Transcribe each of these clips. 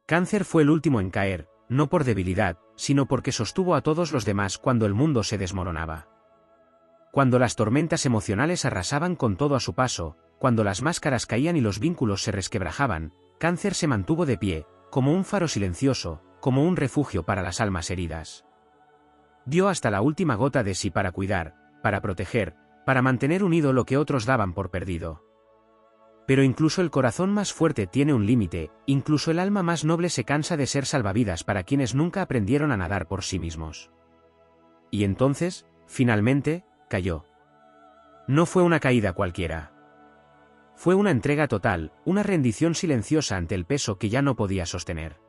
Cáncer fue el último en caer, no por debilidad, sino porque sostuvo a todos los demás cuando el mundo se desmoronaba. Cuando las tormentas emocionales arrasaban con todo a su paso, cuando las máscaras caían y los vínculos se resquebrajaban, Cáncer se mantuvo de pie, como un faro silencioso, como un refugio para las almas heridas. Dio hasta la última gota de sí para cuidar, para proteger, para mantener unido lo que otros daban por perdido. Pero incluso el corazón más fuerte tiene un límite, incluso el alma más noble se cansa de ser salvavidas para quienes nunca aprendieron a nadar por sí mismos. Y entonces, finalmente, cayó. No fue una caída cualquiera. Fue una entrega total, una rendición silenciosa ante el peso que ya no podía sostener.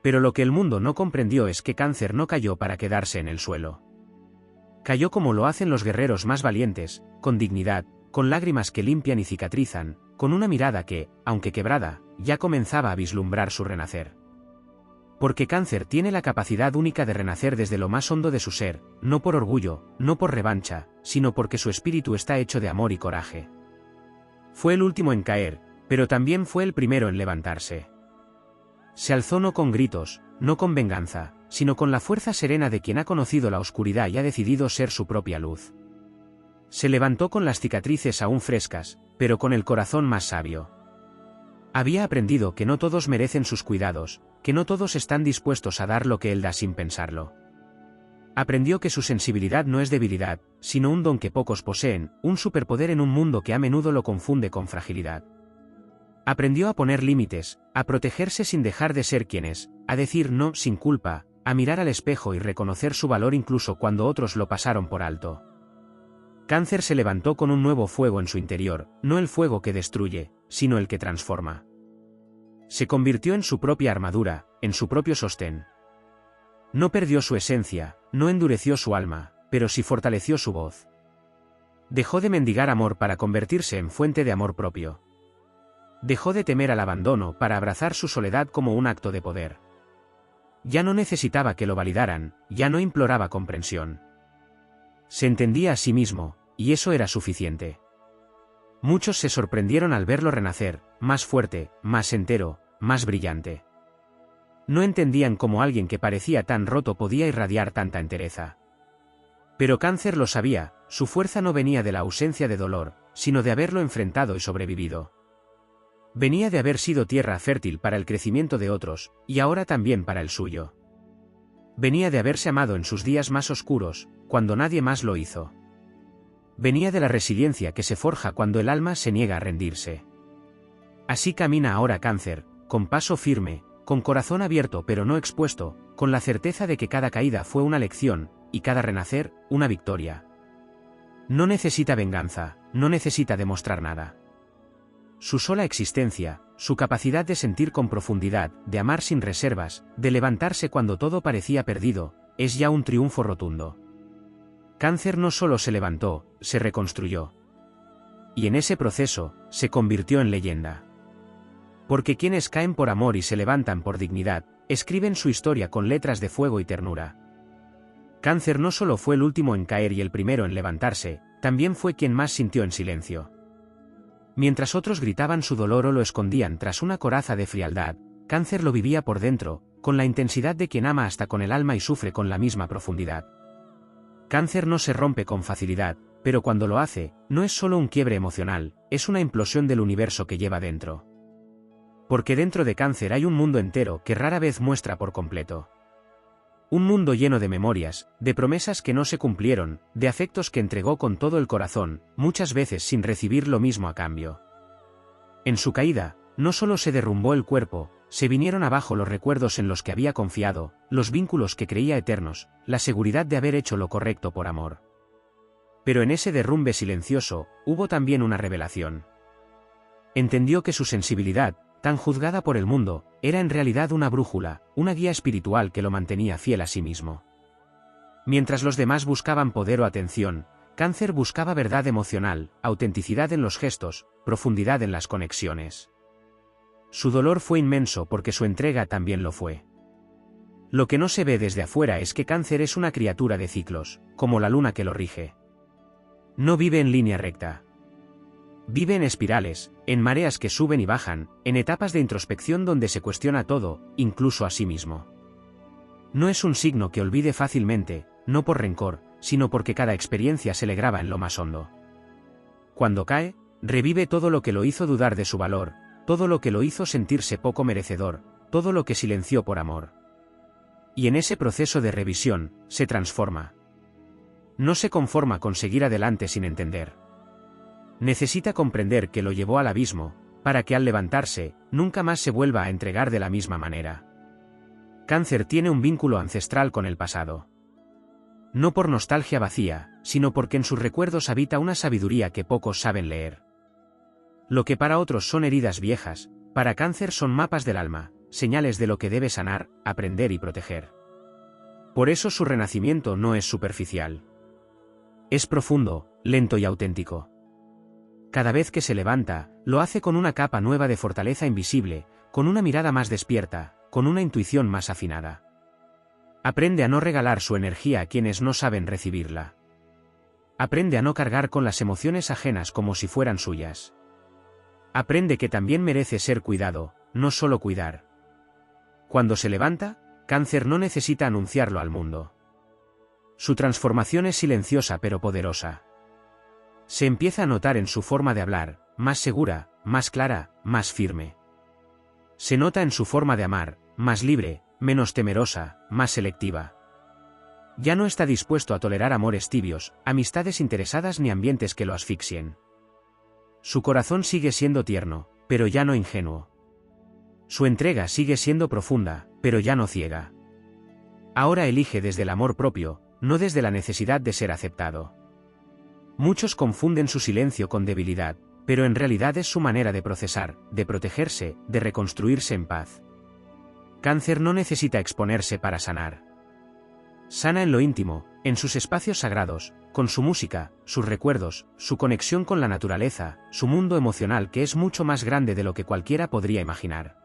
Pero lo que el mundo no comprendió es que Cáncer no cayó para quedarse en el suelo. Cayó como lo hacen los guerreros más valientes, con dignidad, con lágrimas que limpian y cicatrizan, con una mirada que, aunque quebrada, ya comenzaba a vislumbrar su renacer. Porque Cáncer tiene la capacidad única de renacer desde lo más hondo de su ser, no por orgullo, no por revancha, sino porque su espíritu está hecho de amor y coraje. Fue el último en caer, pero también fue el primero en levantarse. Se alzó no con gritos, no con venganza, sino con la fuerza serena de quien ha conocido la oscuridad y ha decidido ser su propia luz. Se levantó con las cicatrices aún frescas, pero con el corazón más sabio. Había aprendido que no todos merecen sus cuidados, que no todos están dispuestos a dar lo que él da sin pensarlo. Aprendió que su sensibilidad no es debilidad, sino un don que pocos poseen, un superpoder en un mundo que a menudo lo confunde con fragilidad. Aprendió a poner límites, a protegerse sin dejar de ser quien es, a decir no sin culpa, a mirar al espejo y reconocer su valor incluso cuando otros lo pasaron por alto. Cáncer se levantó con un nuevo fuego en su interior, no el fuego que destruye, sino el que transforma. Se convirtió en su propia armadura, en su propio sostén. No perdió su esencia, no endureció su alma, pero sí fortaleció su voz. Dejó de mendigar amor para convertirse en fuente de amor propio. Dejó de temer al abandono para abrazar su soledad como un acto de poder. Ya no necesitaba que lo validaran, ya no imploraba comprensión. Se entendía a sí mismo, y eso era suficiente. Muchos se sorprendieron al verlo renacer, más fuerte, más entero, más brillante. No entendían cómo alguien que parecía tan roto podía irradiar tanta entereza. Pero Cáncer lo sabía, su fuerza no venía de la ausencia de dolor, sino de haberlo enfrentado y sobrevivido. Venía de haber sido tierra fértil para el crecimiento de otros, y ahora también para el suyo. Venía de haberse amado en sus días más oscuros, cuando nadie más lo hizo. Venía de la resiliencia que se forja cuando el alma se niega a rendirse. Así camina ahora Cáncer, con paso firme, con corazón abierto pero no expuesto, con la certeza de que cada caída fue una lección, y cada renacer, una victoria. No necesita venganza, no necesita demostrar nada. Su sola existencia, su capacidad de sentir con profundidad, de amar sin reservas, de levantarse cuando todo parecía perdido, es ya un triunfo rotundo. Cáncer no solo se levantó, se reconstruyó. Y en ese proceso, se convirtió en leyenda. Porque quienes caen por amor y se levantan por dignidad, escriben su historia con letras de fuego y ternura. Cáncer no solo fue el último en caer y el primero en levantarse, también fue quien más sintió en silencio. Mientras otros gritaban su dolor o lo escondían tras una coraza de frialdad, Cáncer lo vivía por dentro, con la intensidad de quien ama hasta con el alma y sufre con la misma profundidad. Cáncer no se rompe con facilidad, pero cuando lo hace, no es solo un quiebre emocional, es una implosión del universo que lleva dentro. Porque dentro de Cáncer hay un mundo entero que rara vez muestra por completo. Un mundo lleno de memorias, de promesas que no se cumplieron, de afectos que entregó con todo el corazón, muchas veces sin recibir lo mismo a cambio. En su caída, no solo se derrumbó el cuerpo, se vinieron abajo los recuerdos en los que había confiado, los vínculos que creía eternos, la seguridad de haber hecho lo correcto por amor. Pero en ese derrumbe silencioso, hubo también una revelación. Entendió que su sensibilidad, tan juzgada por el mundo, era en realidad una brújula, una guía espiritual que lo mantenía fiel a sí mismo. Mientras los demás buscaban poder o atención, Cáncer buscaba verdad emocional, autenticidad en los gestos, profundidad en las conexiones. Su dolor fue inmenso porque su entrega también lo fue. Lo que no se ve desde afuera es que Cáncer es una criatura de ciclos, como la luna que lo rige. No vive en línea recta. Vive en espirales, en mareas que suben y bajan, en etapas de introspección donde se cuestiona todo, incluso a sí mismo. No es un signo que olvide fácilmente, no por rencor, sino porque cada experiencia se le graba en lo más hondo. Cuando cae, revive todo lo que lo hizo dudar de su valor, todo lo que lo hizo sentirse poco merecedor, todo lo que silenció por amor. Y en ese proceso de revisión, se transforma. No se conforma con seguir adelante sin entender. Necesita comprender que lo llevó al abismo, para que al levantarse, nunca más se vuelva a entregar de la misma manera. Cáncer tiene un vínculo ancestral con el pasado. No por nostalgia vacía, sino porque en sus recuerdos habita una sabiduría que pocos saben leer. Lo que para otros son heridas viejas, para Cáncer son mapas del alma, señales de lo que debe sanar, aprender y proteger. Por eso su renacimiento no es superficial. Es profundo, lento y auténtico. Cada vez que se levanta, lo hace con una capa nueva de fortaleza invisible, con una mirada más despierta, con una intuición más afinada. Aprende a no regalar su energía a quienes no saben recibirla. Aprende a no cargar con las emociones ajenas como si fueran suyas. Aprende que también merece ser cuidado, no solo cuidar. Cuando se levanta, Cáncer no necesita anunciarlo al mundo. Su transformación es silenciosa pero poderosa. Se empieza a notar en su forma de hablar, más segura, más clara, más firme. Se nota en su forma de amar, más libre, menos temerosa, más selectiva. Ya no está dispuesto a tolerar amores tibios, amistades interesadas ni ambientes que lo asfixien. Su corazón sigue siendo tierno, pero ya no ingenuo. Su entrega sigue siendo profunda, pero ya no ciega. Ahora elige desde el amor propio, no desde la necesidad de ser aceptado. Muchos confunden su silencio con debilidad, pero en realidad es su manera de procesar, de protegerse, de reconstruirse en paz. Cáncer no necesita exponerse para sanar. Sana en lo íntimo, en sus espacios sagrados, con su música, sus recuerdos, su conexión con la naturaleza, su mundo emocional que es mucho más grande de lo que cualquiera podría imaginar.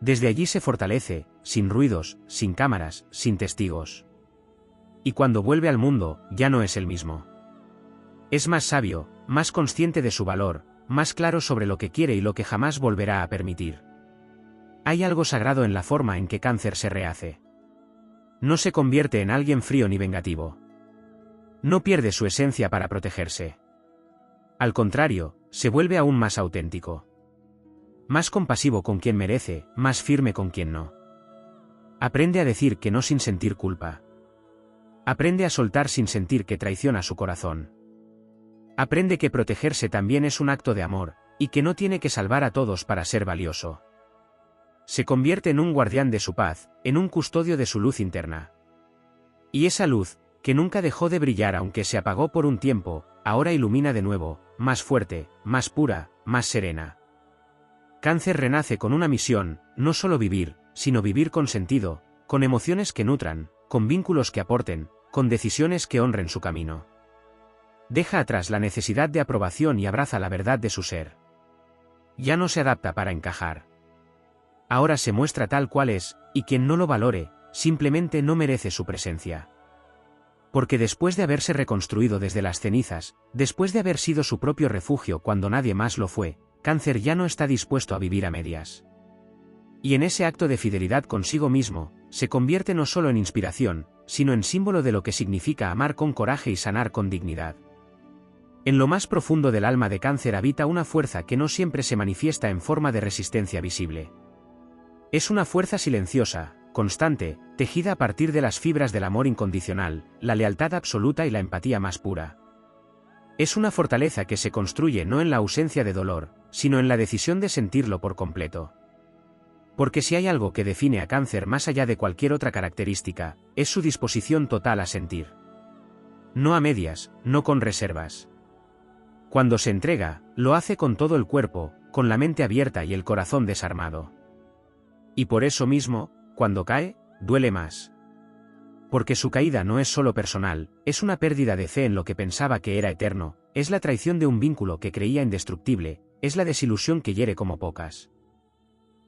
Desde allí se fortalece, sin ruidos, sin cámaras, sin testigos. Y cuando vuelve al mundo, ya no es el mismo. Es más sabio, más consciente de su valor, más claro sobre lo que quiere y lo que jamás volverá a permitir. Hay algo sagrado en la forma en que Cáncer se rehace. No se convierte en alguien frío ni vengativo. No pierde su esencia para protegerse. Al contrario, se vuelve aún más auténtico. Más compasivo con quien merece, más firme con quien no. Aprende a decir que no sin sentir culpa. Aprende a soltar sin sentir que traiciona su corazón. Aprende que protegerse también es un acto de amor, y que no tiene que salvar a todos para ser valioso. Se convierte en un guardián de su paz, en un custodio de su luz interna. Y esa luz, que nunca dejó de brillar aunque se apagó por un tiempo, ahora ilumina de nuevo, más fuerte, más pura, más serena. Cáncer renace con una misión, no solo vivir, sino vivir con sentido, con emociones que nutran, con vínculos que aporten, con decisiones que honren su camino. Deja atrás la necesidad de aprobación y abraza la verdad de su ser. Ya no se adapta para encajar. Ahora se muestra tal cual es, y quien no lo valore, simplemente no merece su presencia. Porque después de haberse reconstruido desde las cenizas, después de haber sido su propio refugio cuando nadie más lo fue, Cáncer ya no está dispuesto a vivir a medias. Y en ese acto de fidelidad consigo mismo, se convierte no solo en inspiración, sino en símbolo de lo que significa amar con coraje y sanar con dignidad. En lo más profundo del alma de Cáncer habita una fuerza que no siempre se manifiesta en forma de resistencia visible. Es una fuerza silenciosa, constante, tejida a partir de las fibras del amor incondicional, la lealtad absoluta y la empatía más pura. Es una fortaleza que se construye no en la ausencia de dolor, sino en la decisión de sentirlo por completo. Porque si hay algo que define a Cáncer más allá de cualquier otra característica, es su disposición total a sentir. No a medias, no con reservas. Cuando se entrega, lo hace con todo el cuerpo, con la mente abierta y el corazón desarmado. Y por eso mismo, cuando cae, duele más. Porque su caída no es solo personal, es una pérdida de fe en lo que pensaba que era eterno, es la traición de un vínculo que creía indestructible, es la desilusión que hiere como pocas.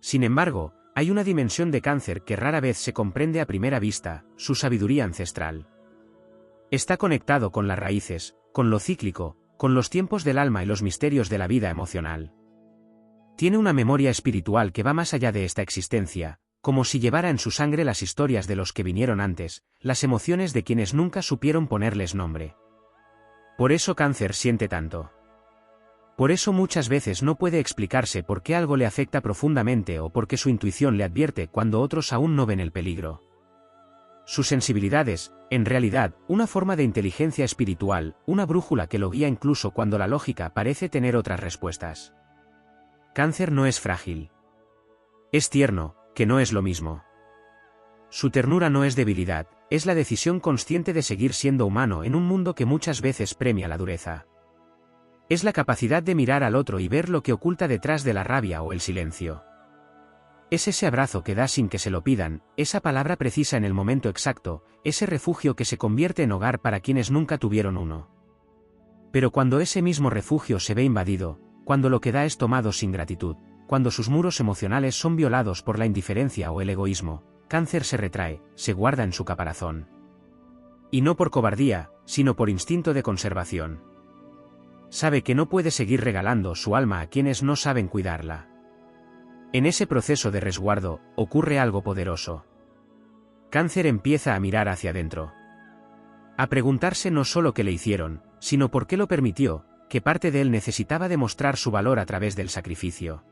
Sin embargo, hay una dimensión de Cáncer que rara vez se comprende a primera vista, su sabiduría ancestral. Está conectado con las raíces, con lo cíclico, con los tiempos del alma y los misterios de la vida emocional. Tiene una memoria espiritual que va más allá de esta existencia, como si llevara en su sangre las historias de los que vinieron antes, las emociones de quienes nunca supieron ponerles nombre. Por eso Cáncer siente tanto. Por eso muchas veces no puede explicarse por qué algo le afecta profundamente o por qué su intuición le advierte cuando otros aún no ven el peligro. Su sensibilidad es, en realidad, una forma de inteligencia espiritual, una brújula que lo guía incluso cuando la lógica parece tener otras respuestas. Cáncer no es frágil. Es tierno, que no es lo mismo. Su ternura no es debilidad, es la decisión consciente de seguir siendo humano en un mundo que muchas veces premia la dureza. Es la capacidad de mirar al otro y ver lo que oculta detrás de la rabia o el silencio. Es ese abrazo que da sin que se lo pidan, esa palabra precisa en el momento exacto, ese refugio que se convierte en hogar para quienes nunca tuvieron uno. Pero cuando ese mismo refugio se ve invadido, cuando lo que da es tomado sin gratitud, cuando sus muros emocionales son violados por la indiferencia o el egoísmo, Cáncer se retrae, se guarda en su caparazón. Y no por cobardía, sino por instinto de conservación. Sabe que no puede seguir regalando su alma a quienes no saben cuidarla. En ese proceso de resguardo, ocurre algo poderoso. Cáncer empieza a mirar hacia adentro. A preguntarse no solo qué le hicieron, sino por qué lo permitió, que parte de él necesitaba demostrar su valor a través del sacrificio.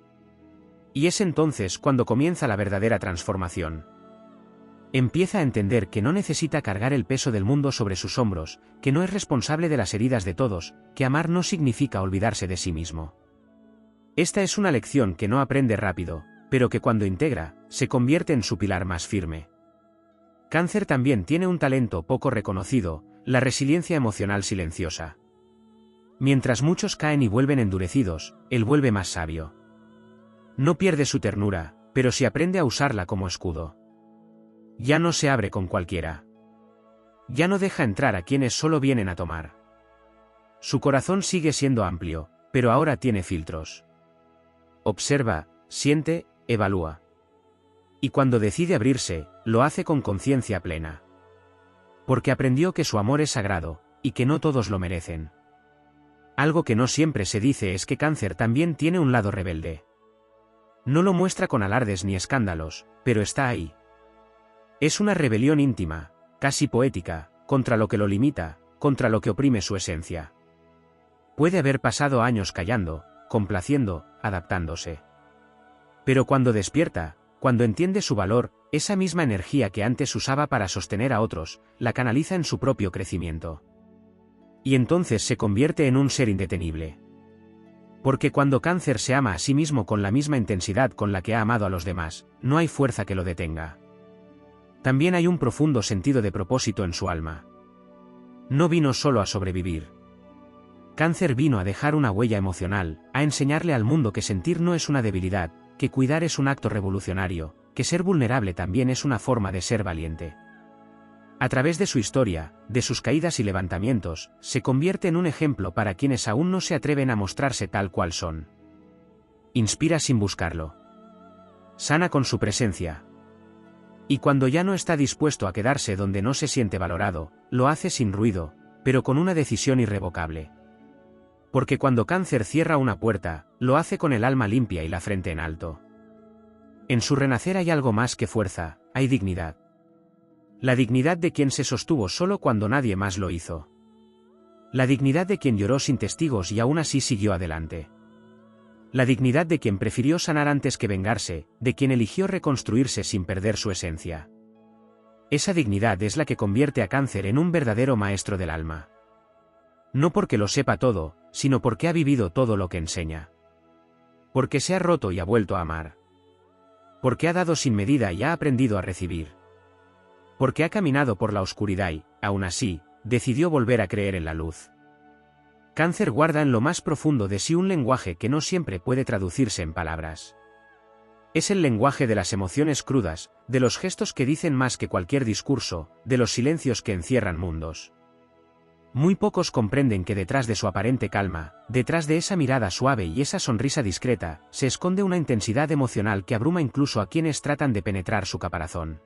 Y es entonces cuando comienza la verdadera transformación. Empieza a entender que no necesita cargar el peso del mundo sobre sus hombros, que no es responsable de las heridas de todos, que amar no significa olvidarse de sí mismo. Esta es una lección que no aprende rápido, pero que cuando integra, se convierte en su pilar más firme. Cáncer también tiene un talento poco reconocido, la resiliencia emocional silenciosa. Mientras muchos caen y vuelven endurecidos, él vuelve más sabio. No pierde su ternura, pero sí aprende a usarla como escudo. Ya no se abre con cualquiera. Ya no deja entrar a quienes solo vienen a tomar. Su corazón sigue siendo amplio, pero ahora tiene filtros. Observa, siente, evalúa. Y cuando decide abrirse, lo hace con conciencia plena. Porque aprendió que su amor es sagrado, y que no todos lo merecen. Algo que no siempre se dice es que Cáncer también tiene un lado rebelde. No lo muestra con alardes ni escándalos, pero está ahí. Es una rebelión íntima, casi poética, contra lo que lo limita, contra lo que oprime su esencia. Puede haber pasado años callando, complaciendo, adaptándose. Pero cuando despierta, cuando entiende su valor, esa misma energía que antes usaba para sostener a otros, la canaliza en su propio crecimiento. Y entonces se convierte en un ser indetenible. Porque cuando Cáncer se ama a sí mismo con la misma intensidad con la que ha amado a los demás, no hay fuerza que lo detenga. También hay un profundo sentido de propósito en su alma. No vino solo a sobrevivir. Cáncer vino a dejar una huella emocional, a enseñarle al mundo que sentir no es una debilidad, que cuidar es un acto revolucionario, que ser vulnerable también es una forma de ser valiente. A través de su historia, de sus caídas y levantamientos, se convierte en un ejemplo para quienes aún no se atreven a mostrarse tal cual son. Inspira sin buscarlo. Sana con su presencia. Y cuando ya no está dispuesto a quedarse donde no se siente valorado, lo hace sin ruido, pero con una decisión irrevocable. Porque cuando Cáncer cierra una puerta, lo hace con el alma limpia y la frente en alto. En su renacer hay algo más que fuerza, hay dignidad. La dignidad de quien se sostuvo solo cuando nadie más lo hizo. La dignidad de quien lloró sin testigos y aún así siguió adelante. La dignidad de quien prefirió sanar antes que vengarse, de quien eligió reconstruirse sin perder su esencia. Esa dignidad es la que convierte a Cáncer en un verdadero maestro del alma. No porque lo sepa todo, sino porque ha vivido todo lo que enseña. Porque se ha roto y ha vuelto a amar. Porque ha dado sin medida y ha aprendido a recibir. Porque ha caminado por la oscuridad y, aún así, decidió volver a creer en la luz. Cáncer guarda en lo más profundo de sí un lenguaje que no siempre puede traducirse en palabras. Es el lenguaje de las emociones crudas, de los gestos que dicen más que cualquier discurso, de los silencios que encierran mundos. Muy pocos comprenden que detrás de su aparente calma, detrás de esa mirada suave y esa sonrisa discreta, se esconde una intensidad emocional que abruma incluso a quienes tratan de penetrar su caparazón.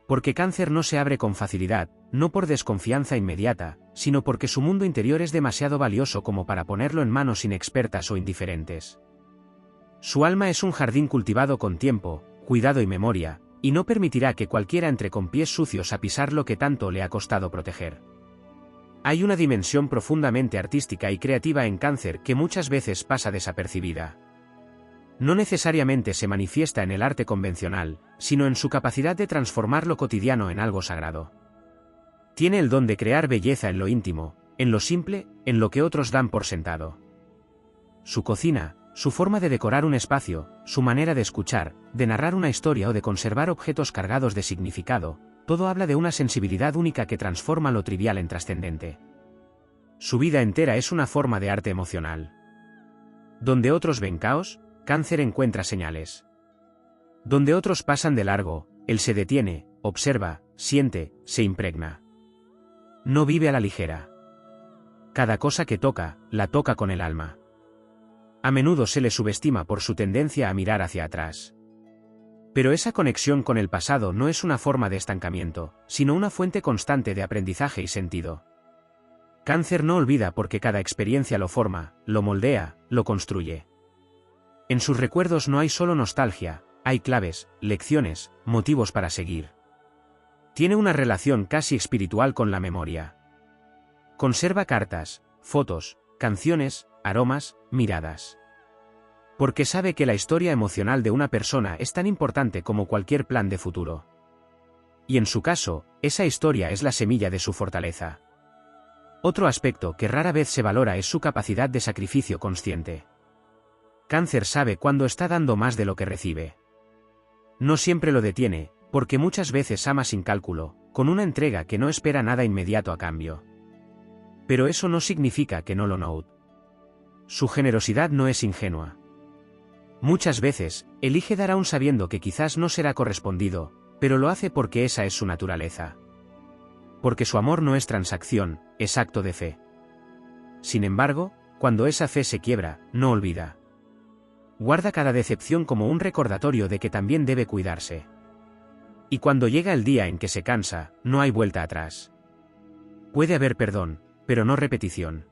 Porque Cáncer no se abre con facilidad, no por desconfianza inmediata, sino porque su mundo interior es demasiado valioso como para ponerlo en manos inexpertas o indiferentes. Su alma es un jardín cultivado con tiempo, cuidado y memoria, y no permitirá que cualquiera entre con pies sucios a pisar lo que tanto le ha costado proteger. Hay una dimensión profundamente artística y creativa en Cáncer que muchas veces pasa desapercibida. No necesariamente se manifiesta en el arte convencional, sino en su capacidad de transformar lo cotidiano en algo sagrado. Tiene el don de crear belleza en lo íntimo, en lo simple, en lo que otros dan por sentado. Su cocina, su forma de decorar un espacio, su manera de escuchar, de narrar una historia o de conservar objetos cargados de significado, todo habla de una sensibilidad única que transforma lo trivial en trascendente. Su vida entera es una forma de arte emocional. Donde otros ven caos, Cáncer encuentra señales. Donde otros pasan de largo, él se detiene, observa, siente, se impregna. No vive a la ligera. Cada cosa que toca, la toca con el alma. A menudo se le subestima por su tendencia a mirar hacia atrás. Pero esa conexión con el pasado no es una forma de estancamiento, sino una fuente constante de aprendizaje y sentido. Cáncer no olvida porque cada experiencia lo forma, lo moldea, lo construye. En sus recuerdos no hay solo nostalgia, hay claves, lecciones, motivos para seguir. Tiene una relación casi espiritual con la memoria. Conserva cartas, fotos, canciones, aromas, miradas. Porque sabe que la historia emocional de una persona es tan importante como cualquier plan de futuro. Y en su caso, esa historia es la semilla de su fortaleza. Otro aspecto que rara vez se valora es su capacidad de sacrificio consciente. Cáncer sabe cuándo está dando más de lo que recibe. No siempre lo detiene, porque muchas veces ama sin cálculo, con una entrega que no espera nada inmediato a cambio. Pero eso no significa que no lo note. Su generosidad no es ingenua. Muchas veces, elige dar aún sabiendo que quizás no será correspondido, pero lo hace porque esa es su naturaleza. Porque su amor no es transacción, es acto de fe. Sin embargo, cuando esa fe se quiebra, no olvida. Guarda cada decepción como un recordatorio de que también debe cuidarse. Y cuando llega el día en que se cansa, no hay vuelta atrás. Puede haber perdón, pero no repetición.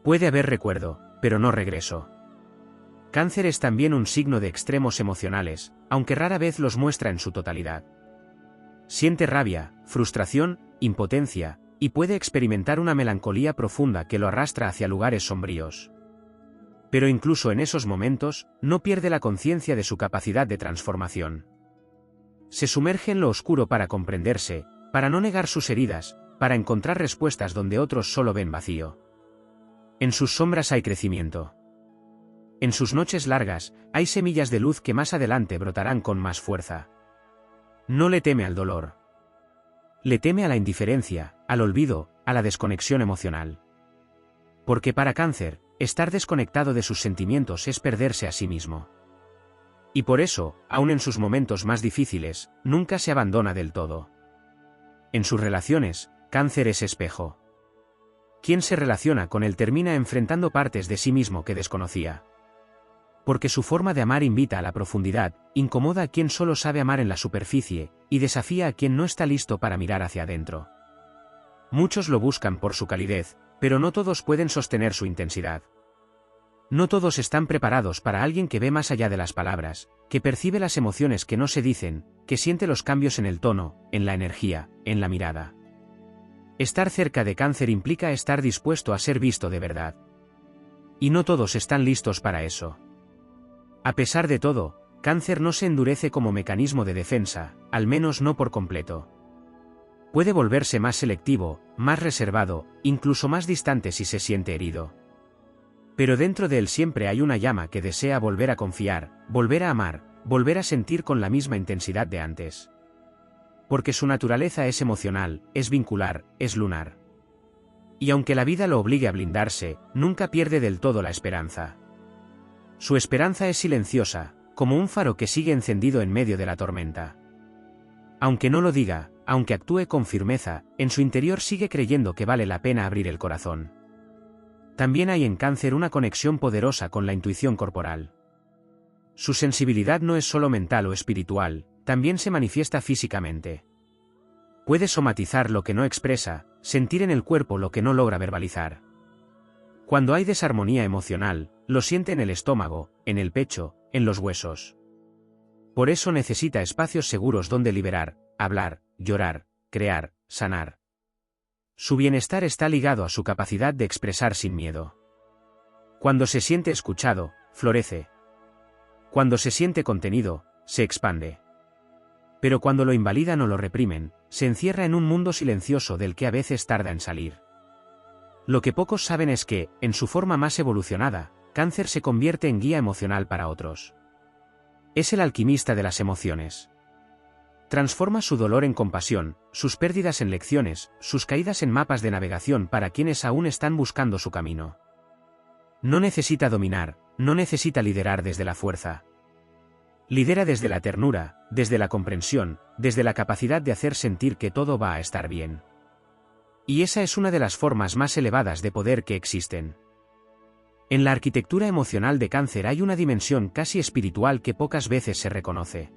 Puede haber recuerdo, pero no regreso. Cáncer es también un signo de extremos emocionales, aunque rara vez los muestra en su totalidad. Siente rabia, frustración, impotencia, y puede experimentar una melancolía profunda que lo arrastra hacia lugares sombríos. Pero incluso en esos momentos, no pierde la conciencia de su capacidad de transformación. Se sumerge en lo oscuro para comprenderse, para no negar sus heridas, para encontrar respuestas donde otros solo ven vacío. En sus sombras hay crecimiento. En sus noches largas, hay semillas de luz que más adelante brotarán con más fuerza. No le teme al dolor. Le teme a la indiferencia, al olvido, a la desconexión emocional. Porque para Cáncer, estar desconectado de sus sentimientos es perderse a sí mismo. Y por eso, aun en sus momentos más difíciles, nunca se abandona del todo. En sus relaciones, Cáncer es espejo. Quien se relaciona con él termina enfrentando partes de sí mismo que desconocía. Porque su forma de amar invita a la profundidad, incomoda a quien solo sabe amar en la superficie, y desafía a quien no está listo para mirar hacia adentro. Muchos lo buscan por su calidez, pero no todos pueden sostener su intensidad. No todos están preparados para alguien que ve más allá de las palabras, que percibe las emociones que no se dicen, que siente los cambios en el tono, en la energía, en la mirada. Estar cerca de Cáncer implica estar dispuesto a ser visto de verdad. Y no todos están listos para eso. A pesar de todo, Cáncer no se endurece como mecanismo de defensa, al menos no por completo. Puede volverse más selectivo, más reservado, incluso más distante si se siente herido. Pero dentro de él siempre hay una llama que desea volver a confiar, volver a amar, volver a sentir con la misma intensidad de antes. Porque su naturaleza es emocional, es vincular, es lunar. Y aunque la vida lo obligue a blindarse, nunca pierde del todo la esperanza. Su esperanza es silenciosa, como un faro que sigue encendido en medio de la tormenta. Aunque no lo diga, aunque actúe con firmeza, en su interior sigue creyendo que vale la pena abrir el corazón. También hay en Cáncer una conexión poderosa con la intuición corporal. Su sensibilidad no es solo mental o espiritual, también se manifiesta físicamente. Puede somatizar lo que no expresa, sentir en el cuerpo lo que no logra verbalizar. Cuando hay desarmonía emocional, lo siente en el estómago, en el pecho, en los huesos. Por eso necesita espacios seguros donde liberar, hablar, llorar, crear, sanar. Su bienestar está ligado a su capacidad de expresar sin miedo. Cuando se siente escuchado, florece. Cuando se siente contenido, se expande. Pero cuando lo invalidan o lo reprimen, se encierra en un mundo silencioso del que a veces tarda en salir. Lo que pocos saben es que, en su forma más evolucionada, Cáncer se convierte en guía emocional para otros. Es el alquimista de las emociones. Transforma su dolor en compasión, sus pérdidas en lecciones, sus caídas en mapas de navegación para quienes aún están buscando su camino. No necesita dominar, no necesita liderar desde la fuerza. Lidera desde la ternura, desde la comprensión, desde la capacidad de hacer sentir que todo va a estar bien. Y esa es una de las formas más elevadas de poder que existen. En la arquitectura emocional de Cáncer hay una dimensión casi espiritual que pocas veces se reconoce.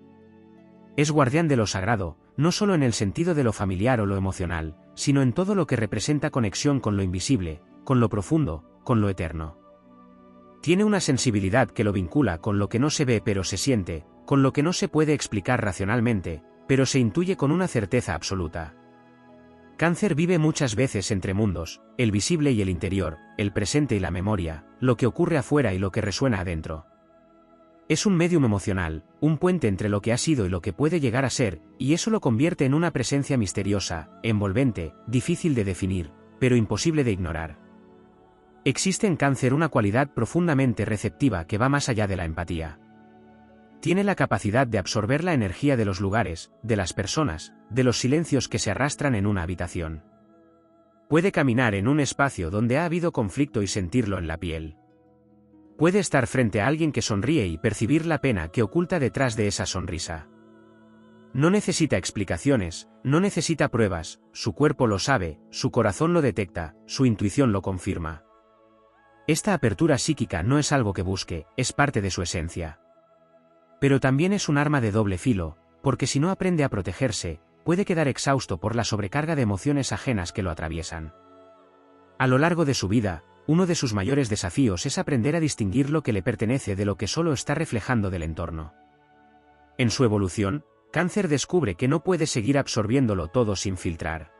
Es guardián de lo sagrado, no solo en el sentido de lo familiar o lo emocional, sino en todo lo que representa conexión con lo invisible, con lo profundo, con lo eterno. Tiene una sensibilidad que lo vincula con lo que no se ve pero se siente, con lo que no se puede explicar racionalmente, pero se intuye con una certeza absoluta. Cáncer vive muchas veces entre mundos, el visible y el interior, el presente y la memoria, lo que ocurre afuera y lo que resuena adentro. Es un médium emocional, un puente entre lo que ha sido y lo que puede llegar a ser, y eso lo convierte en una presencia misteriosa, envolvente, difícil de definir, pero imposible de ignorar. Existe en Cáncer una cualidad profundamente receptiva que va más allá de la empatía. Tiene la capacidad de absorber la energía de los lugares, de las personas, de los silencios que se arrastran en una habitación. Puede caminar en un espacio donde ha habido conflicto y sentirlo en la piel. Puede estar frente a alguien que sonríe y percibir la pena que oculta detrás de esa sonrisa. No necesita explicaciones, no necesita pruebas, su cuerpo lo sabe, su corazón lo detecta, su intuición lo confirma. Esta apertura psíquica no es algo que busque, es parte de su esencia. Pero también es un arma de doble filo, porque si no aprende a protegerse, puede quedar exhausto por la sobrecarga de emociones ajenas que lo atraviesan. A lo largo de su vida, uno de sus mayores desafíos es aprender a distinguir lo que le pertenece de lo que solo está reflejando del entorno. En su evolución, Cáncer descubre que no puede seguir absorbiéndolo todo sin filtrar.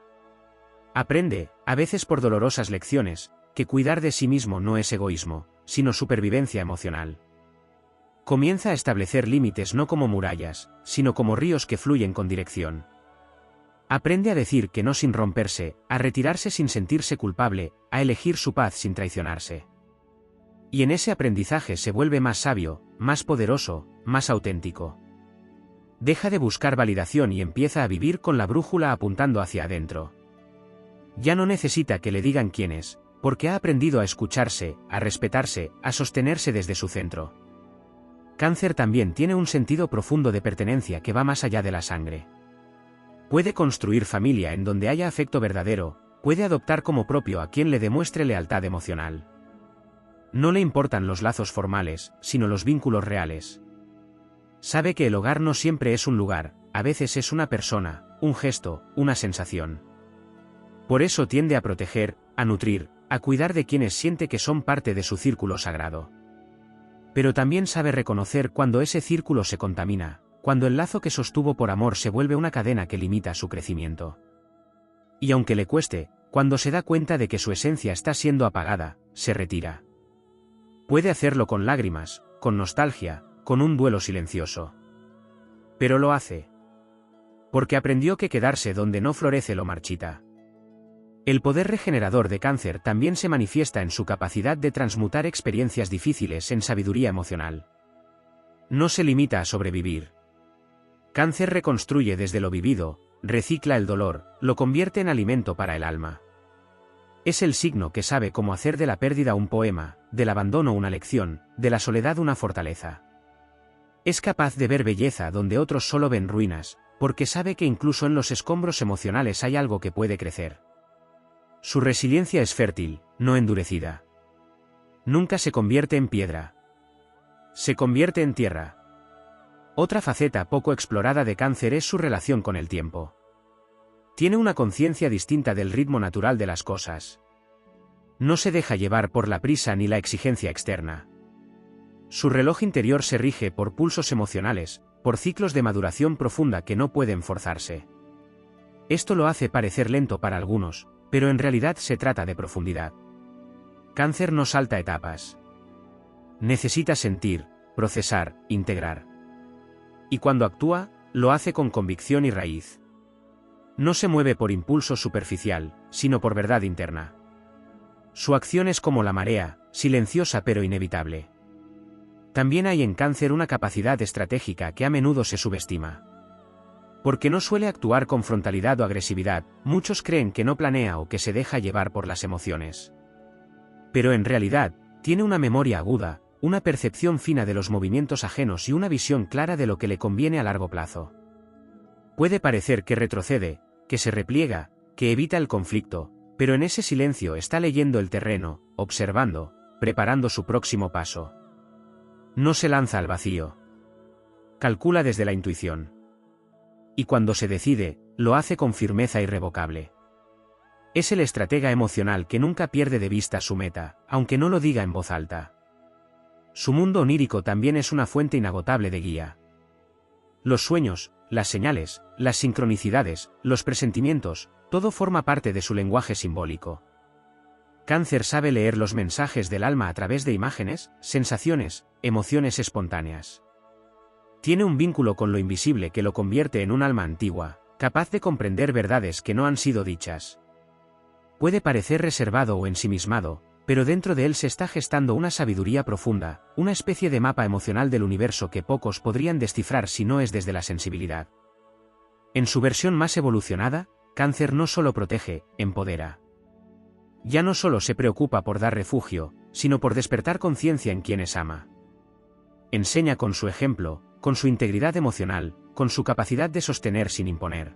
Aprende, a veces por dolorosas lecciones, que cuidar de sí mismo no es egoísmo, sino supervivencia emocional. Comienza a establecer límites no como murallas, sino como ríos que fluyen con dirección. Aprende a decir que no sin romperse, a retirarse sin sentirse culpable, a elegir su paz sin traicionarse. Y en ese aprendizaje se vuelve más sabio, más poderoso, más auténtico. Deja de buscar validación y empieza a vivir con la brújula apuntando hacia adentro. Ya no necesita que le digan quién es, porque ha aprendido a escucharse, a respetarse, a sostenerse desde su centro. Cáncer también tiene un sentido profundo de pertenencia que va más allá de la sangre. Puede construir familia en donde haya afecto verdadero, puede adoptar como propio a quien le demuestre lealtad emocional. No le importan los lazos formales, sino los vínculos reales. Sabe que el hogar no siempre es un lugar, a veces es una persona, un gesto, una sensación. Por eso tiende a proteger, a nutrir, a cuidar de quienes siente que son parte de su círculo sagrado. Pero también sabe reconocer cuando ese círculo se contamina, cuando el lazo que sostuvo por amor se vuelve una cadena que limita su crecimiento. Y aunque le cueste, cuando se da cuenta de que su esencia está siendo apagada, se retira. Puede hacerlo con lágrimas, con nostalgia, con un duelo silencioso. Pero lo hace. Porque aprendió que quedarse donde no florece lo marchita. El poder regenerador de Cáncer también se manifiesta en su capacidad de transmutar experiencias difíciles en sabiduría emocional. No se limita a sobrevivir. Cáncer reconstruye desde lo vivido, recicla el dolor, lo convierte en alimento para el alma. Es el signo que sabe cómo hacer de la pérdida un poema, del abandono una lección, de la soledad una fortaleza. Es capaz de ver belleza donde otros solo ven ruinas, porque sabe que incluso en los escombros emocionales hay algo que puede crecer. Su resiliencia es fértil, no endurecida. Nunca se convierte en piedra. Se convierte en tierra. Otra faceta poco explorada de Cáncer es su relación con el tiempo. Tiene una conciencia distinta del ritmo natural de las cosas. No se deja llevar por la prisa ni la exigencia externa. Su reloj interior se rige por pulsos emocionales, por ciclos de maduración profunda que no pueden forzarse. Esto lo hace parecer lento para algunos, pero en realidad se trata de profundidad. Cáncer no salta etapas. Necesita sentir, procesar, integrar. Y cuando actúa, lo hace con convicción y raíz. No se mueve por impulso superficial, sino por verdad interna. Su acción es como la marea, silenciosa pero inevitable. También hay en Cáncer una capacidad estratégica que a menudo se subestima. Porque no suele actuar con frontalidad o agresividad, muchos creen que no planea o que se deja llevar por las emociones. Pero en realidad, tiene una memoria aguda, una percepción fina de los movimientos ajenos y una visión clara de lo que le conviene a largo plazo. Puede parecer que retrocede, que se repliega, que evita el conflicto, pero en ese silencio está leyendo el terreno, observando, preparando su próximo paso. No se lanza al vacío. Calcula desde la intuición. Y cuando se decide, lo hace con firmeza irrevocable. Es el estratega emocional que nunca pierde de vista su meta, aunque no lo diga en voz alta. Su mundo onírico también es una fuente inagotable de guía. Los sueños, las señales, las sincronicidades, los presentimientos, todo forma parte de su lenguaje simbólico. Cáncer sabe leer los mensajes del alma a través de imágenes, sensaciones, emociones espontáneas. Tiene un vínculo con lo invisible que lo convierte en un alma antigua, capaz de comprender verdades que no han sido dichas. Puede parecer reservado o ensimismado, pero dentro de él se está gestando una sabiduría profunda, una especie de mapa emocional del universo que pocos podrían descifrar si no es desde la sensibilidad. En su versión más evolucionada, Cáncer no solo protege, empodera. Ya no solo se preocupa por dar refugio, sino por despertar conciencia en quienes ama. Enseña con su ejemplo, con su integridad emocional, con su capacidad de sostener sin imponer.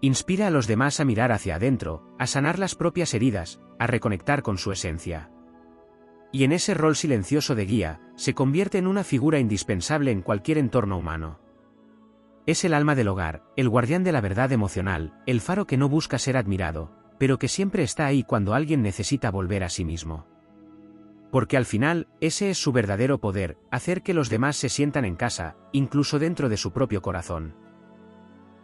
Inspira a los demás a mirar hacia adentro, a sanar las propias heridas, a reconectar con su esencia. Y en ese rol silencioso de guía, se convierte en una figura indispensable en cualquier entorno humano. Es el alma del hogar, el guardián de la verdad emocional, el faro que no busca ser admirado, pero que siempre está ahí cuando alguien necesita volver a sí mismo. Porque al final, ese es su verdadero poder, hacer que los demás se sientan en casa, incluso dentro de su propio corazón.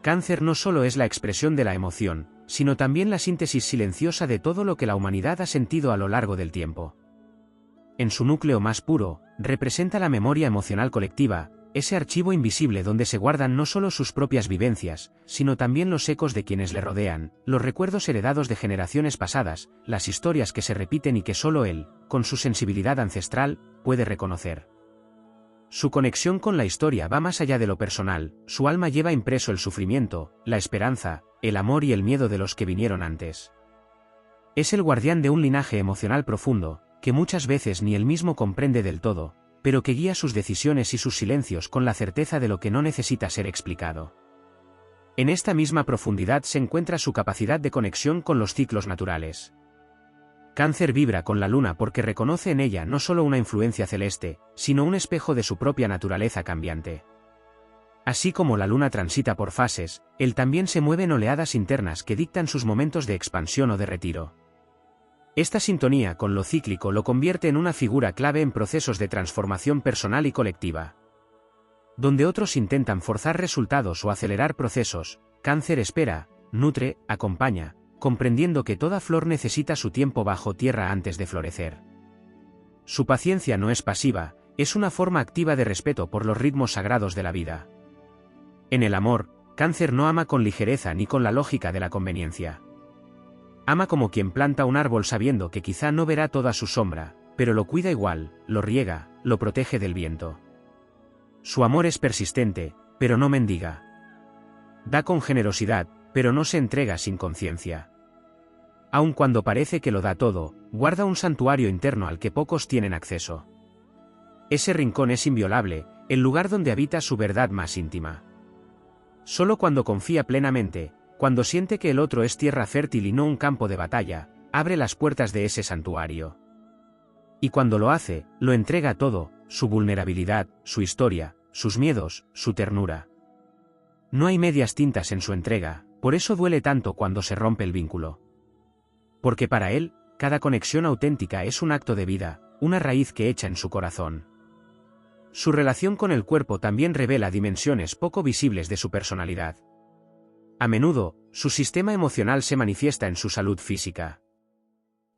Cáncer no solo es la expresión de la emoción, sino también la síntesis silenciosa de todo lo que la humanidad ha sentido a lo largo del tiempo. En su núcleo más puro, representa la memoria emocional colectiva, ese archivo invisible donde se guardan no solo sus propias vivencias, sino también los ecos de quienes le rodean, los recuerdos heredados de generaciones pasadas, las historias que se repiten y que solo él, con su sensibilidad ancestral, puede reconocer. Su conexión con la historia va más allá de lo personal, su alma lleva impreso el sufrimiento, la esperanza, el amor y el miedo de los que vinieron antes. Es el guardián de un linaje emocional profundo, que muchas veces ni él mismo comprende del todo, pero que guía sus decisiones y sus silencios con la certeza de lo que no necesita ser explicado. En esta misma profundidad se encuentra su capacidad de conexión con los ciclos naturales. Cáncer vibra con la luna porque reconoce en ella no solo una influencia celeste, sino un espejo de su propia naturaleza cambiante. Así como la luna transita por fases, él también se mueve en oleadas internas que dictan sus momentos de expansión o de retiro. Esta sintonía con lo cíclico lo convierte en una figura clave en procesos de transformación personal y colectiva. Donde otros intentan forzar resultados o acelerar procesos, Cáncer espera, nutre, acompaña, comprendiendo que toda flor necesita su tiempo bajo tierra antes de florecer. Su paciencia no es pasiva, es una forma activa de respeto por los ritmos sagrados de la vida. En el amor, Cáncer no ama con ligereza ni con la lógica de la conveniencia. Ama como quien planta un árbol sabiendo que quizá no verá toda su sombra, pero lo cuida igual, lo riega, lo protege del viento. Su amor es persistente, pero no mendiga. Da con generosidad, pero no se entrega sin conciencia. Aun cuando parece que lo da todo, guarda un santuario interno al que pocos tienen acceso. Ese rincón es inviolable, el lugar donde habita su verdad más íntima. Solo cuando confía plenamente, cuando siente que el otro es tierra fértil y no un campo de batalla, abre las puertas de ese santuario. Y cuando lo hace, lo entrega todo, su vulnerabilidad, su historia, sus miedos, su ternura. No hay medias tintas en su entrega, Por eso duele tanto cuando se rompe el vínculo. Porque para él, cada conexión auténtica es un acto de vida, una raíz que echa en su corazón. Su relación con el cuerpo también revela dimensiones poco visibles de su personalidad. A menudo, su sistema emocional se manifiesta en su salud física.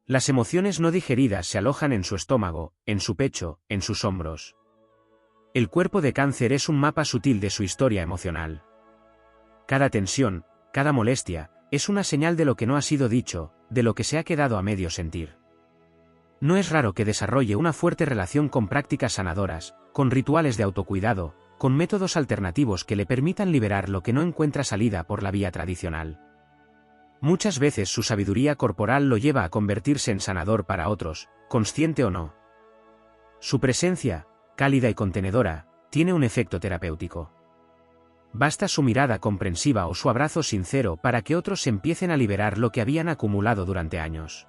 Las emociones no digeridas se alojan en su estómago, en su pecho, en sus hombros. El cuerpo de Cáncer es un mapa sutil de su historia emocional. Cada tensión, cada molestia, es una señal de lo que no ha sido dicho, de lo que se ha quedado a medio sentir. No es raro que desarrolle una fuerte relación con prácticas sanadoras, con rituales de autocuidado, con métodos alternativos que le permitan liberar lo que no encuentra salida por la vía tradicional. Muchas veces su sabiduría corporal lo lleva a convertirse en sanador para otros, consciente o no. Su presencia, cálida y contenedora, tiene un efecto terapéutico. Basta su mirada comprensiva o su abrazo sincero para que otros empiecen a liberar lo que habían acumulado durante años.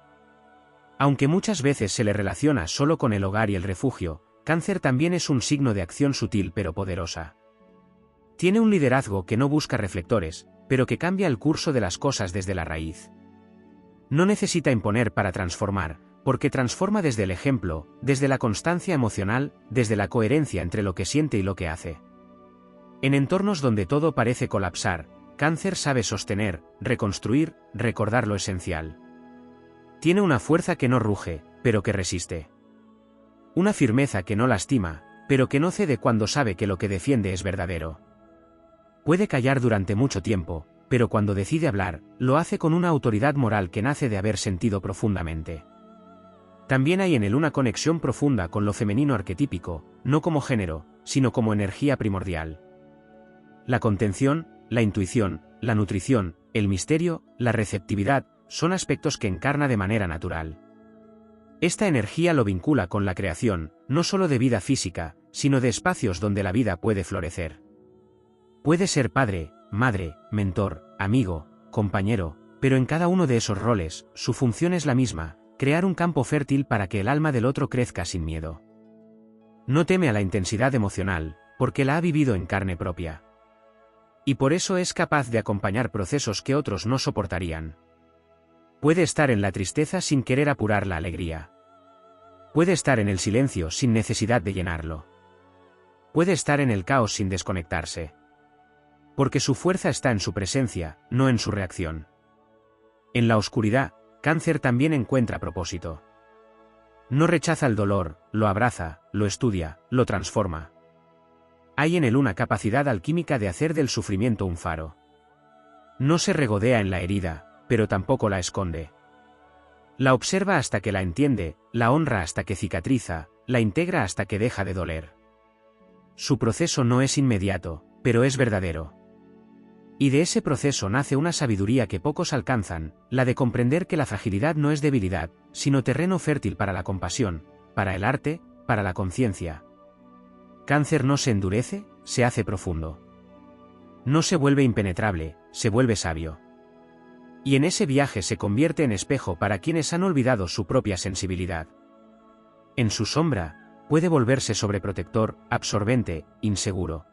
Aunque muchas veces se le relaciona solo con el hogar y el refugio, Cáncer también es un signo de acción sutil pero poderosa. Tiene un liderazgo que no busca reflectores, pero que cambia el curso de las cosas desde la raíz. No necesita imponer para transformar, porque transforma desde el ejemplo, desde la constancia emocional, desde la coherencia entre lo que siente y lo que hace. En entornos donde todo parece colapsar, Cáncer sabe sostener, reconstruir, recordar lo esencial. Tiene una fuerza que no ruge, pero que resiste. Una firmeza que no lastima, pero que no cede cuando sabe que lo que defiende es verdadero. Puede callar durante mucho tiempo, pero cuando decide hablar, lo hace con una autoridad moral que nace de haber sentido profundamente. También hay en él una conexión profunda con lo femenino arquetípico, no como género, sino como energía primordial. La contención, la intuición, la nutrición, el misterio, la receptividad, son aspectos que encarna de manera natural. Esta energía lo vincula con la creación, no solo de vida física, sino de espacios donde la vida puede florecer. Puede ser padre, madre, mentor, amigo, compañero, pero en cada uno de esos roles, su función es la misma, crear un campo fértil para que el alma del otro crezca sin miedo. No teme a la intensidad emocional, porque la ha vivido en carne propia. Y por eso es capaz de acompañar procesos que otros no soportarían. Puede estar en la tristeza sin querer apurar la alegría. Puede estar en el silencio sin necesidad de llenarlo. Puede estar en el caos sin desconectarse. Porque su fuerza está en su presencia, no en su reacción. En la oscuridad, Cáncer también encuentra propósito. No rechaza el dolor, lo abraza, lo estudia, lo transforma. Hay en él una capacidad alquímica de hacer del sufrimiento un faro. No se regodea en la herida, pero tampoco la esconde. La observa hasta que la entiende, la honra hasta que cicatriza, la integra hasta que deja de doler. Su proceso no es inmediato, pero es verdadero. Y de ese proceso nace una sabiduría que pocos alcanzan, la de comprender que la fragilidad no es debilidad, sino terreno fértil para la compasión, para el arte, para la conciencia. Cáncer no se endurece, se hace profundo. No se vuelve impenetrable, se vuelve sabio. Y en ese viaje se convierte en espejo para quienes han olvidado su propia sensibilidad. En su sombra, puede volverse sobreprotector, absorbente, inseguro.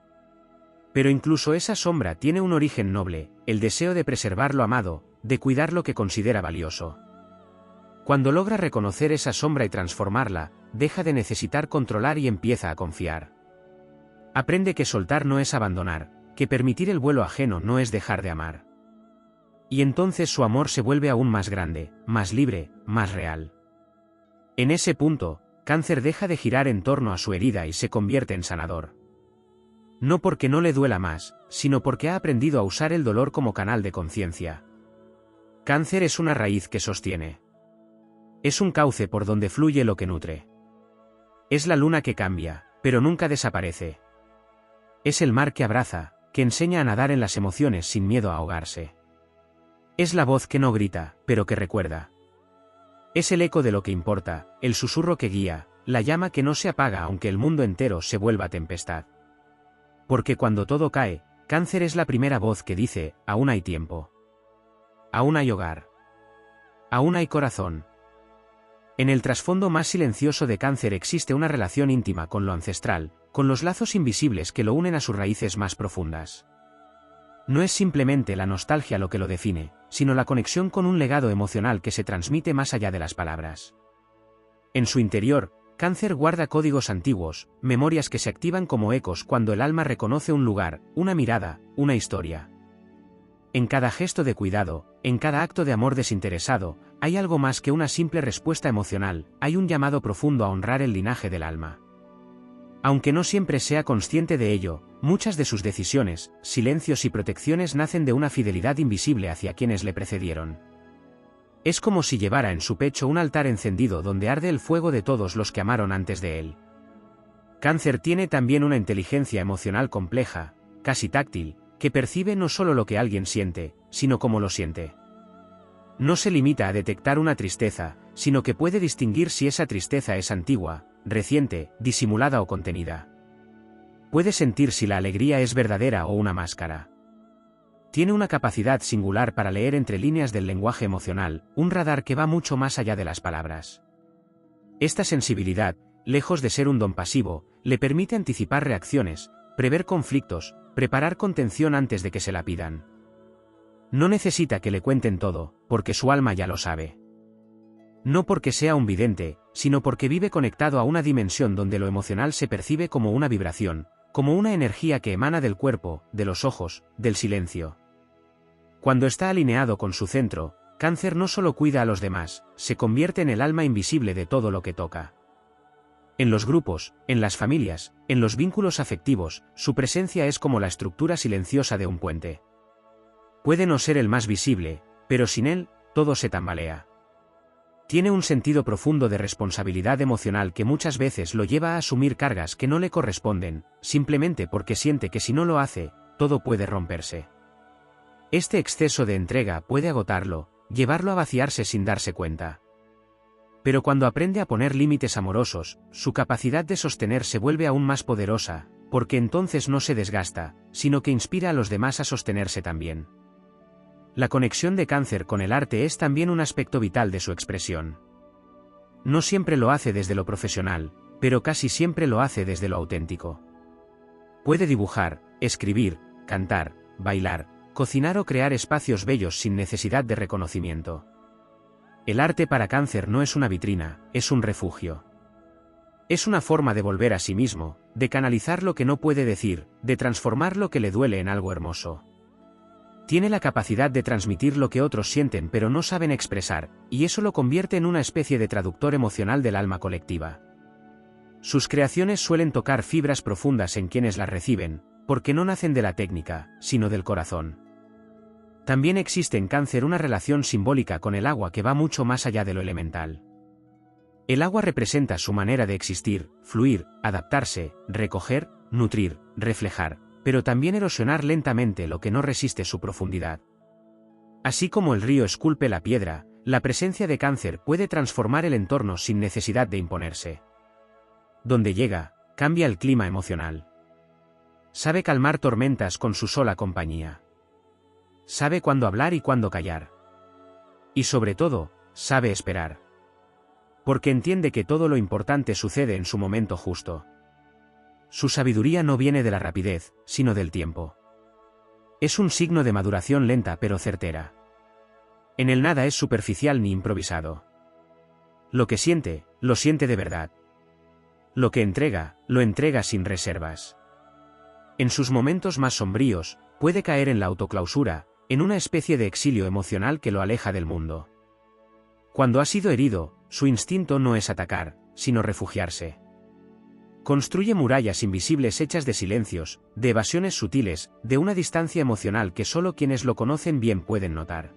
Pero incluso esa sombra tiene un origen noble, el deseo de preservar lo amado, de cuidar lo que considera valioso. Cuando logra reconocer esa sombra y transformarla, deja de necesitar controlar y empieza a confiar. Aprende que soltar no es abandonar, que permitir el vuelo ajeno no es dejar de amar. Y entonces su amor se vuelve aún más grande, más libre, más real. En ese punto, Cáncer deja de girar en torno a su herida y se convierte en sanador. No porque no le duela más, sino porque ha aprendido a usar el dolor como canal de conciencia. Cáncer es una raíz que sostiene. Es un cauce por donde fluye lo que nutre. Es la luna que cambia, pero nunca desaparece. Es el mar que abraza, que enseña a nadar en las emociones sin miedo a ahogarse. Es la voz que no grita, pero que recuerda. Es el eco de lo que importa, el susurro que guía, la llama que no se apaga aunque el mundo entero se vuelva tempestad. Porque cuando todo cae, Cáncer es la primera voz que dice, aún hay tiempo. Aún hay hogar. Aún hay corazón. En el trasfondo más silencioso de Cáncer existe una relación íntima con lo ancestral, con los lazos invisibles que lo unen a sus raíces más profundas. No es simplemente la nostalgia lo que lo define, sino la conexión con un legado emocional que se transmite más allá de las palabras. En su interior, Cáncer guarda códigos antiguos, memorias que se activan como ecos cuando el alma reconoce un lugar, una mirada, una historia. En cada gesto de cuidado, en cada acto de amor desinteresado, hay algo más que una simple respuesta emocional, hay un llamado profundo a honrar el linaje del alma. Aunque no siempre sea consciente de ello, muchas de sus decisiones, silencios y protecciones nacen de una fidelidad invisible hacia quienes le precedieron. Es como si llevara en su pecho un altar encendido donde arde el fuego de todos los que amaron antes de él. Cáncer tiene también una inteligencia emocional compleja, casi táctil, que percibe no solo lo que alguien siente, sino cómo lo siente. No se limita a detectar una tristeza, sino que puede distinguir si esa tristeza es antigua, reciente, disimulada o contenida. Puede sentir si la alegría es verdadera o una máscara. Tiene una capacidad singular para leer entre líneas del lenguaje emocional, un radar que va mucho más allá de las palabras. Esta sensibilidad, lejos de ser un don pasivo, le permite anticipar reacciones, prever conflictos, preparar contención antes de que se la pidan. No necesita que le cuenten todo, porque su alma ya lo sabe. No porque sea un vidente, sino porque vive conectado a una dimensión donde lo emocional se percibe como una vibración, como una energía que emana del cuerpo, de los ojos, del silencio. Cuando está alineado con su centro, Cáncer no solo cuida a los demás, se convierte en el alma invisible de todo lo que toca. En los grupos, en las familias, en los vínculos afectivos, su presencia es como la estructura silenciosa de un puente. Puede no ser el más visible, pero sin él, todo se tambalea. Tiene un sentido profundo de responsabilidad emocional que muchas veces lo lleva a asumir cargas que no le corresponden, simplemente porque siente que si no lo hace, todo puede romperse. Este exceso de entrega puede agotarlo, llevarlo a vaciarse sin darse cuenta. Pero cuando aprende a poner límites amorosos, su capacidad de sostener se vuelve aún más poderosa, porque entonces no se desgasta, sino que inspira a los demás a sostenerse también. La conexión de Cáncer con el arte es también un aspecto vital de su expresión. No siempre lo hace desde lo profesional, pero casi siempre lo hace desde lo auténtico. Puede dibujar, escribir, cantar, bailar, cocinar o crear espacios bellos sin necesidad de reconocimiento. El arte para Cáncer no es una vitrina, es un refugio. Es una forma de volver a sí mismo, de canalizar lo que no puede decir, de transformar lo que le duele en algo hermoso. Tiene la capacidad de transmitir lo que otros sienten pero no saben expresar, y eso lo convierte en una especie de traductor emocional del alma colectiva. Sus creaciones suelen tocar fibras profundas en quienes las reciben, porque no nacen de la técnica, sino del corazón. También existe en Cáncer una relación simbólica con el agua que va mucho más allá de lo elemental. El agua representa su manera de existir, fluir, adaptarse, recoger, nutrir, reflejar, pero también erosionar lentamente lo que no resiste su profundidad. Así como el río esculpe la piedra, la presencia de Cáncer puede transformar el entorno sin necesidad de imponerse. Donde llega, cambia el clima emocional. Sabe calmar tormentas con su sola compañía. Sabe cuándo hablar y cuándo callar. Y sobre todo, sabe esperar. Porque entiende que todo lo importante sucede en su momento justo. Su sabiduría no viene de la rapidez, sino del tiempo. Es un signo de maduración lenta pero certera. En él nada es superficial ni improvisado. Lo que siente, lo siente de verdad. Lo que entrega, lo entrega sin reservas. En sus momentos más sombríos, puede caer en la autoclausura, en una especie de exilio emocional que lo aleja del mundo. Cuando ha sido herido, su instinto no es atacar, sino refugiarse. Construye murallas invisibles hechas de silencios, de evasiones sutiles, de una distancia emocional que solo quienes lo conocen bien pueden notar.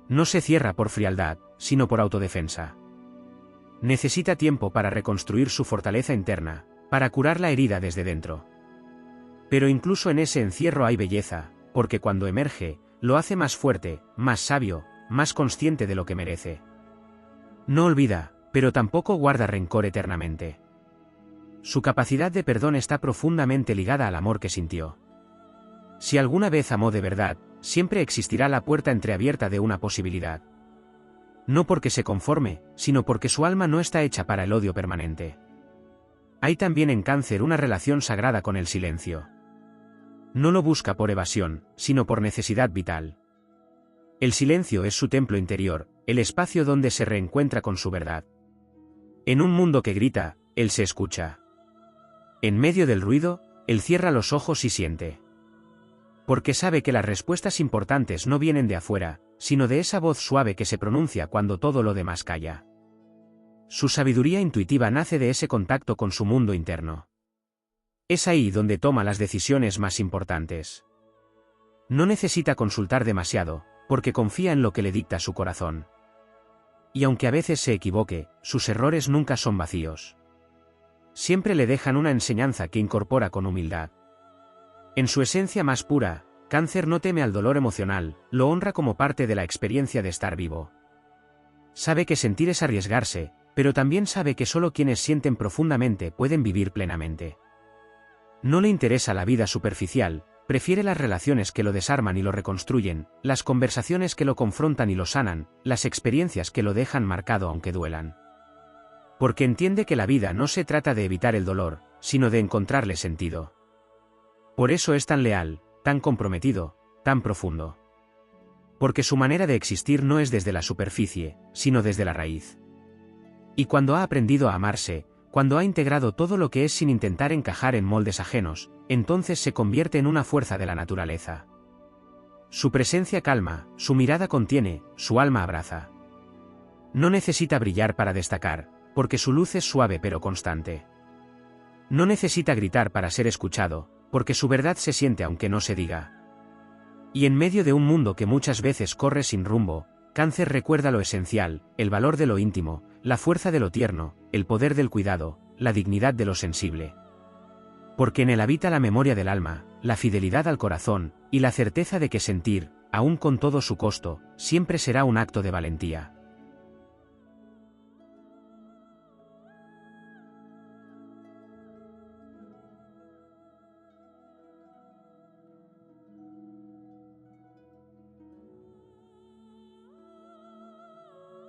No se cierra por frialdad, sino por autodefensa. Necesita tiempo para reconstruir su fortaleza interna, para curar la herida desde dentro. Pero incluso en ese encierro hay belleza, porque cuando emerge, lo hace más fuerte, más sabio, más consciente de lo que merece. No olvida, pero tampoco guarda rencor eternamente. Su capacidad de perdón está profundamente ligada al amor que sintió. Si alguna vez amó de verdad, siempre existirá la puerta entreabierta de una posibilidad. No porque se conforme, sino porque su alma no está hecha para el odio permanente. Hay también en Cáncer una relación sagrada con el silencio. No lo busca por evasión, sino por necesidad vital. El silencio es su templo interior, el espacio donde se reencuentra con su verdad. En un mundo que grita, él se escucha. En medio del ruido, él cierra los ojos y siente. Porque sabe que las respuestas importantes no vienen de afuera, sino de esa voz suave que se pronuncia cuando todo lo demás calla. Su sabiduría intuitiva nace de ese contacto con su mundo interno. Es ahí donde toma las decisiones más importantes. No necesita consultar demasiado, porque confía en lo que le dicta su corazón. Y aunque a veces se equivoque, sus errores nunca son vacíos. Siempre le dejan una enseñanza que incorpora con humildad. En su esencia más pura, Cáncer no teme al dolor emocional, lo honra como parte de la experiencia de estar vivo. Sabe que sentir es arriesgarse, pero también sabe que solo quienes sienten profundamente pueden vivir plenamente. No le interesa la vida superficial, prefiere las relaciones que lo desarman y lo reconstruyen, las conversaciones que lo confrontan y lo sanan, las experiencias que lo dejan marcado aunque duelan. Porque entiende que la vida no se trata de evitar el dolor, sino de encontrarle sentido. Por eso es tan leal, tan comprometido, tan profundo. Porque su manera de existir no es desde la superficie, sino desde la raíz. Y cuando ha aprendido a amarse, cuando ha integrado todo lo que es sin intentar encajar en moldes ajenos, entonces se convierte en una fuerza de la naturaleza. Su presencia calma, su mirada contiene, su alma abraza. No necesita brillar para destacar, porque su luz es suave pero constante. No necesita gritar para ser escuchado, porque su verdad se siente aunque no se diga. Y en medio de un mundo que muchas veces corre sin rumbo, Cáncer recuerda lo esencial, el valor de lo íntimo, la fuerza de lo tierno, el poder del cuidado, la dignidad de lo sensible. Porque en él habita la memoria del alma, la fidelidad al corazón, y la certeza de que sentir, aun con todo su costo, siempre será un acto de valentía.